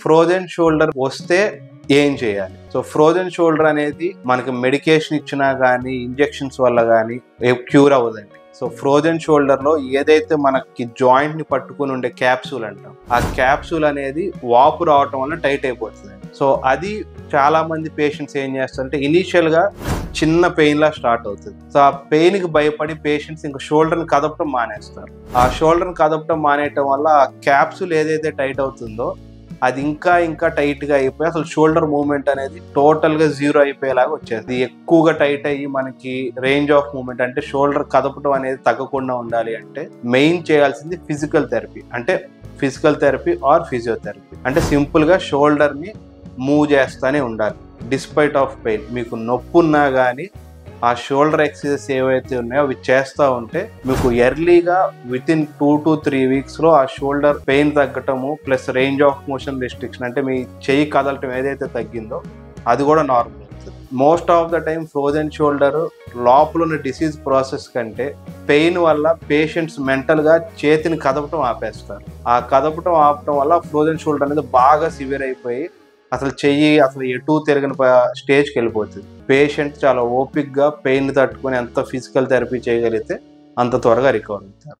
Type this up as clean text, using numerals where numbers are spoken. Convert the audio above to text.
Frozen shoulder వస్తే ఏం చేయాలి? సో ఫ్రోజన్ షోల్డర్ అనేది మనకి మెడికేషన్ ఇచ్చినా కానీ ఇంజెక్షన్స్ వల్ల కానీ క్యూర్ అవ్వదండి. సో ఫ్రోజన్ షోల్డర్లో ఏదైతే మనకి జాయింట్ని పట్టుకుని ఉండే క్యాప్సూల్ అంటాం, ఆ క్యాప్సూల్ అనేది వాపు రావటం వల్ల టైట్ అయిపోతుంది. సో అది చాలా మంది పేషెంట్స్ ఏం చేస్తారంటే ఇనీషియల్గా చిన్న పెయిన్లా స్టార్ట్ అవుతుంది. సో ఆ పెయిన్కి భయపడి పేషెంట్స్ ఇంకా షోల్డర్ని కదపటం మానేస్తారు. ఆ షోల్డర్ని కదపటం మానేయటం వల్ల ఆ క్యాప్సూల్ ఏదైతే టైట్ అవుతుందో అది ఇంకా టైట్గా అయిపోయి అసలు షోల్డర్ మూవ్మెంట్ అనేది టోటల్గా జీరో అయిపోయేలాగా వచ్చేది. ఎక్కువగా టైట్ అయ్యి మనకి రేంజ్ ఆఫ్ మూవ్మెంట్ అంటే షోల్డర్ కదపటం అనేది తగ్గకుండా ఉండాలి అంటే మెయిన్ చేయాల్సింది ఫిజికల్ థెరపీ. అంటే ఫిజికల్ థెరపీ ఆర్ ఫిజియోథెరపీ. అంటే సింపుల్గా షోల్డర్ని మూవ్ చేస్తూనే ఉండాలి డిస్పైట్ ఆఫ్ పెయిన్. మీకు నొప్పి ఉన్నా కానీ ఆ షోల్డర్ ఎక్సర్సైజెస్ ఏవైతే ఉన్నాయో అవి చేస్తూ ఉంటే మీకు ఎర్లీగా వితిన్ 2 to 3 వీక్స్లో ఆ షోల్డర్ పెయిన్ తగ్గటము plus range of motion restriction అంటే మీ చెయ్యి కదలటం ఏదైతే తగ్గిందో అది కూడా నార్మల్ అవుతుంది. Most of the time frozen shoulder లోపల ఉన్న డిసీజ్ ప్రాసెస్ కంటే పెయిన్ వల్ల పేషెంట్స్ మెంటల్గా చేతిని కదపటం ఆపేస్తారు. ఆ కదపటం ఆపటం వల్ల ఫ్రోజన్ షోల్డర్ అనేది బాగా సివియర్ అయిపోయి అసలు చెయ్యి అసలు ఎటు తిరగని స్టేజ్కి వెళ్ళిపోతుంది. పేషెంట్ చాలా ఓపిక్గా పెయిన్ తట్టుకొని ఎంత ఫిజికల్ థెరపీ చేయగలిగితే అంత త్వరగా రికవర్ అవుతారు.